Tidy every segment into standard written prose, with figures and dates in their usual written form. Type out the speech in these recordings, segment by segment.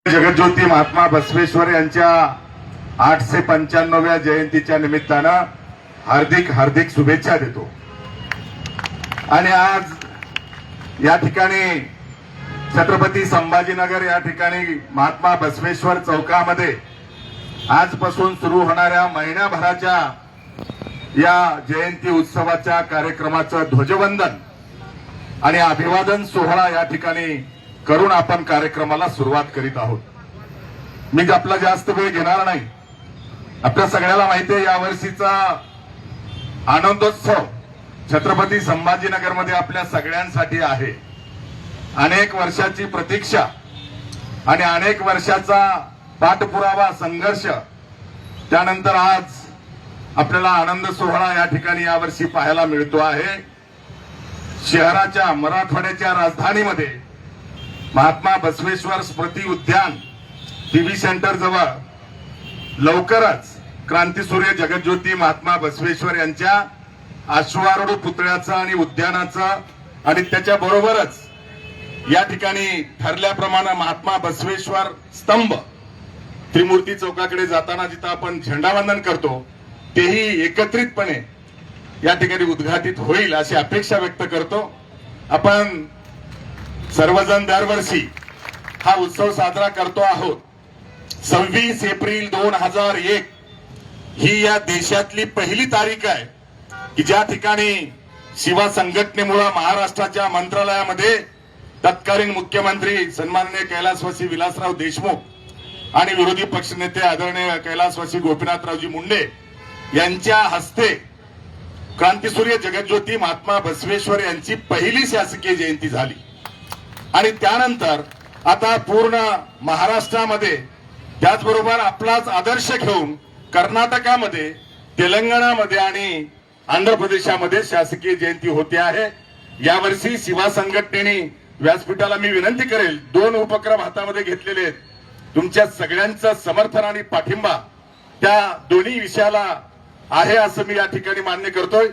जगज्योती महात्मा बसवेश्वर यांच्या 895व्या जयंतीच्या निमित्तानं हार्दिक हार्दिक शुभेच्छा देतो। आणि आज या ठिकाणी छत्रपती संभाजीनगर या ठिकाणी महात्मा बसवेश्वर चौकामध्ये आजपासून सुरू होणाऱ्या महिन्याभराच्या या जयंती उत्सवाच्या कार्यक्रमाचं ध्वजवंदन आणि अभिवादन सोहळा या ठिकाणी करून आपण कार्यक्रमाला सुरुवात करीत आहोत। मी आपला जास्त वेळ घेणार नाही। आपल्या सगळ्याला माहिती आहे यावर्षीचा आनंदोत्सव छत्रपती संभाजीनगरमध्ये आपल्या सगळ्यांसाठी आहे। अनेक वर्षाची प्रतीक्षा आणि अनेक वर्षाचा पाठपुरावा संघर्ष त्यानंतर आज आपल्याला आनंद सोहळा या ठिकाणी यावर्षी पाहायला मिळतो आहे। शहराच्या मराठवाड्याच्या राजधानीमध्ये महात्मा बसवेश्वर स्मृती उद्यान टीव्ही सेंटर जवळ लवकरच क्रांतीसूर्य जगज्योती महात्मा बसवेश्वर यांच्या अश्वारूढ पुतळ्याचं आणि उद्यानाचं आणि त्याच्या बरोबरच या ठिकाणी ठरल्याप्रमाणे महात्मा बसवेश्वर स्तंभ त्रिमूर्ती चौकाकडे जाताना जिथं आपण झेंडावंदन करतो तेही एकत्रितपणे या ठिकाणी उद्घाटित होईल अशी अपेक्षा व्यक्त करतो। आपण सर्वजण दरवर्षी हा उत्सव साजरा करतो आहोत। 26 एप्रिल 2001 ही या देशातली पहिली तारीख आहे की ज्या ठिकाणी शिवा संघटनेमुळे महाराष्ट्राच्या मंत्रालयामध्ये तत्कालीन मुख्यमंत्री सन्माननीय कैलासवासी विलासराव देशमुख आणि विरोधी पक्षनेते आदरणीय कैलासवासी गोपीनाथरावजी मुंडे यांच्या हस्ते क्रांतीसूर्य जगज्योती महात्मा बसवेश्वर यांची पहिली शासकीय जयंती झाली। आणि त्यानंतर आता पूर्ण महाराष्ट्रामध्ये त्याचबरोबर आपलाच आदर्श घेऊन कर्नाटकामध्ये तेलंगणामध्ये आणि आंध्र प्रदेशामध्ये शासकीय जयंती होते आहे। यावर्षी शिवा संघटनेने व्यासपीठाला मी विनंती करेल 2 उपक्रम हातामध्ये घेतलेले आहेत। तुमच्या सगळ्यांचं समर्थन आणि पाठिंबा त्या दोन्ही विषयाला आहे असं मी या ठिकाणी मान्य करतोय।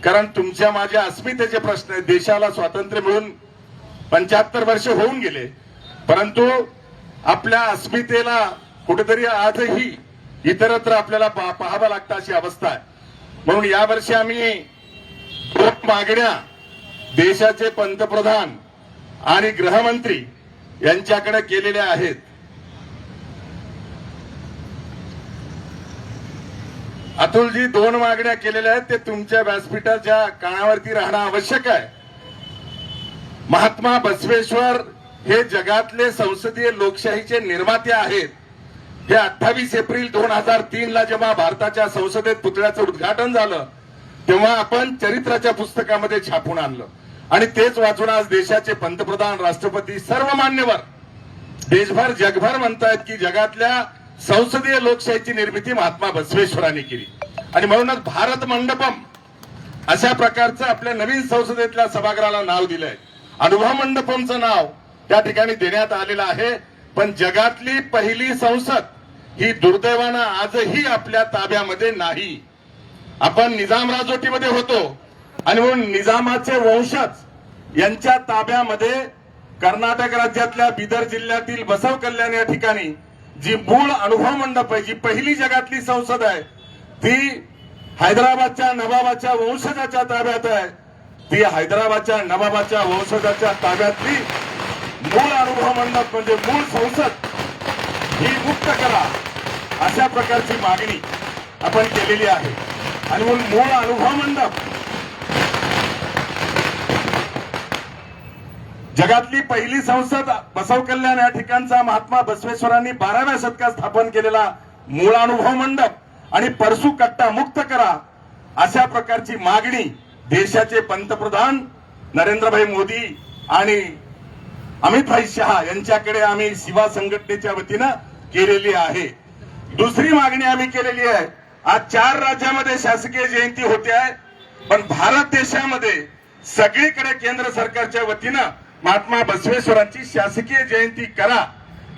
कारण तुमच्या माझ्या अस्मितेचे प्रश्न आहेत। देशाला स्वातंत्र्य मिळून 75 वर्ष होऊन गेले, परंतु आपल्या अस्मितेला कुठेतरी आजही इतरत्र आपल्याला पाहावं लागतं अशी अवस्था आहे। म्हणून यावर्षी आम्ही 2 मागण्या देशाचे पंतप्रधान आणि गृहमंत्री यांच्याकडे केलेल्या आहेत। अतुलजी 2 मागण्या केलेल्या आहेत, ते तुमच्या व्यासपीठाच्या कानावरती राहणं आवश्यक आहे। महात्मा बसवेश्वर हे जगातले संसदीय लोकशाहीचे निर्माते आहेत। हे 28 एप्रिल 2003 ला जेव्हा भारताच्या संसदेत पुतळ्याचं उद्घाटन झालं तेव्हा आपण चरित्राच्या पुस्तकामध्ये छापून आणलं आणि तेच वाचून आज देशाचे पंतप्रधान, राष्ट्रपती, सर्व मान्यवर देशभर जगभर म्हणतायत की जगातल्या संसदीय लोकशाहीची निर्मिती महात्मा बसवेश्वरांनी केली। आणि म्हणूनच भारत मंडपम अशा प्रकारचं आपल्या नवीन संसदेतल्या सभागृहाला नाव दिलंय। अनुभव मंडपमचं नाव त्या ठिकाणी देण्यात आलेलं आहे। पण जगातली पहिली संसद ही दुर्दैवानं आजही आपल्या ताब्यामध्ये नाही। आपण निजाम राजवटीमध्ये होतो आणि म्हणून निजामाचे वंशज यांच्या ताब्यामध्ये कर्नाटक राज्यातल्या बिदर जिल्ह्यातील बसव कल्याण या ठिकाणी जी मूळ अनुभव मंडप आहे, जी पहिली जगातली संसद आहे, ती हैदराबादच्या नवाबाच्या वंशजाच्या ताब्यात आहे। ती हैदराबादच्या नवाबाच्या वंशजाच्या ताब्यातली मूळ अनुभव मंडप म्हणजे मूळ संसद ही मुक्त करा अशा प्रकारची मागणी आपण केलेली आहे। आणि म्हणून मूळ अनुभव मंडप जगातली पहिली संसद बसव कल्याण या ठिकाणचा महात्मा बसवेश्वरांनी 12व्या शतकात स्थापन केलेला मूळ अनुभव मंडप आणि परसू कट्टा मुक्त करा अशा प्रकारची मागणी देशाचे पंतप्रधान नरेंद्रभाई मोदी आणि अमितभाई शहा यांच्याकडे आम्ही शिवा संघटनेच्या वतीनं केलेली आहे। दुसरी मागणी आम्ही केलेली आहे। आज 4 राज्यामध्ये शासकीय जयंती होते आहे, पण भारत देशामध्ये सगळीकडे केंद्र सरकारच्या वतीनं महात्मा बसवेश्वरांची शासकीय जयंती करा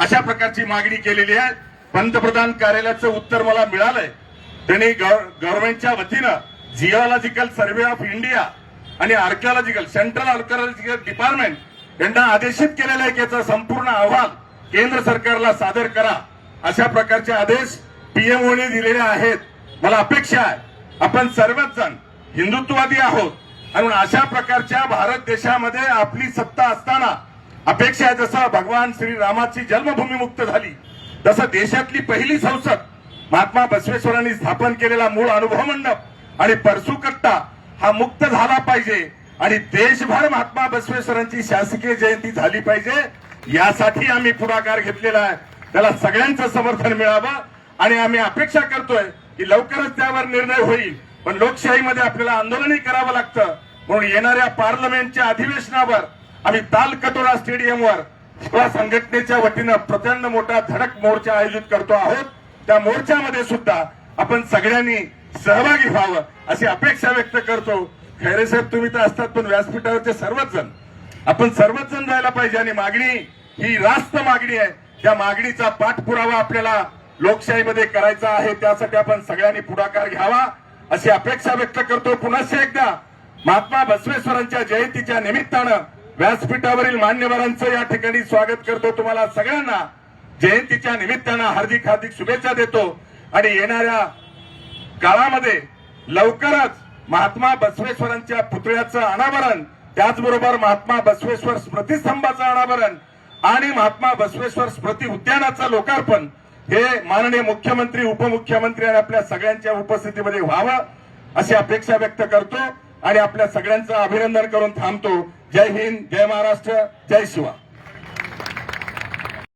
अशा प्रकारची मागणी केलेली आहे। पंतप्रधान कार्यालयाचं उत्तर मला मिळालंय। त्यांनी गव्हर्नमेंटच्या वतीनं जिओलॉजिकल सर्व्हे ऑफ इंडिया आणि आर्किओलॉजिकल सेंट्रल आर्किओलॉजिकल डिपार्टमेंट यांना आदेशित केलेला आहे की याचा संपूर्ण अहवाल केंद्र सरकारला सादर करा, अशा प्रकारचे आदेश पीएमओने दिलेले आहेत. मला अपेक्षा आहे आपण सर्वच जण हिंदुत्ववादी आहोत आणि म्हणून अशा प्रकारच्या भारत देशामध्ये आपली सत्ता असताना अपेक्षा आहे जसं भगवान श्रीरामाची जन्मभूमी मुक्त झाली, तसं देशातली पहिली संसद महात्मा बसवेश्वरांनी स्थापन केलेला मूळ अनुभव मंडप आणि परसुकट्टा हा मुक्त झाला पाहिजे आणि देशभर महात्मा बसवेश्वरांची शासकीय जयंती झाली पाहिजे. यासाठी आम्ही पुढाकार घेतलेला आहे. त्याला सगळ्यांचं समर्थन मिळावं आणि आम्ही अपेक्षा करतोय की लवकरच त्यावर निर्णय होईल. पण लोकशाहीमध्ये आपल्याला आंदोलनही करावं लागतं, म्हणून येणाऱ्या पार्लमेंटच्या अधिवेशनावर आम्ही तालकटोरा स्टेडियमवर शिवा संघटनेच्या वतीनं प्रचंड मोठा धडक मोर्चा आयोजित करतो आहोत. त्या मोर्चामध्ये सुद्धा आपण सगळ्यांनी सहभागी व्हावं अशी अपेक्षा व्यक्त करतो. खैरे साहेब तुम्ही तर असतात, पण व्यासपीठावरचे सर्वच जण आपण सर्वच जण जायला पाहिजे आणि मागणी ही रास्त मागणी आहे. त्या मागणीचा पाठपुरावा आपल्याला लोकशाहीमध्ये करायचा आहे. त्यासाठी आपण सगळ्यांनी पुढाकार घ्यावा अशी अपेक्षा व्यक्त करतो. पुन्हा एकदा महात्मा बसवेश्वरांच्या जयंतीच्या निमित्तानं व्यासपीठावरील मान्यवरांचं या ठिकाणी स्वागत करतो. तुम्हाला सगळ्यांना जयंतीच्या निमित्तानं हार्दिक हार्दिक शुभेच्छा देतो आणि येणाऱ्या काळामध्ये लवकरच महात्मा बसवेश्वरांच्या पुतळ्याचं अनावरण, त्याचबरोबर महात्मा बसवेश्वर स्मृतिस्तंभाचं अनावरण आणि महात्मा बसवेश्वर स्मृती उद्यानाचं लोकार्पण हे माननीय मुख्यमंत्री, उपमुख्यमंत्री आणि आपल्या सगळ्यांच्या उपस्थितीमध्ये व्हावं अशी अपेक्षा व्यक्त करतो आणि आपल्या सगळ्यांचं अभिनंदन करून थांबतो. जय हिंद, जय महाराष्ट्र, जय शिवा.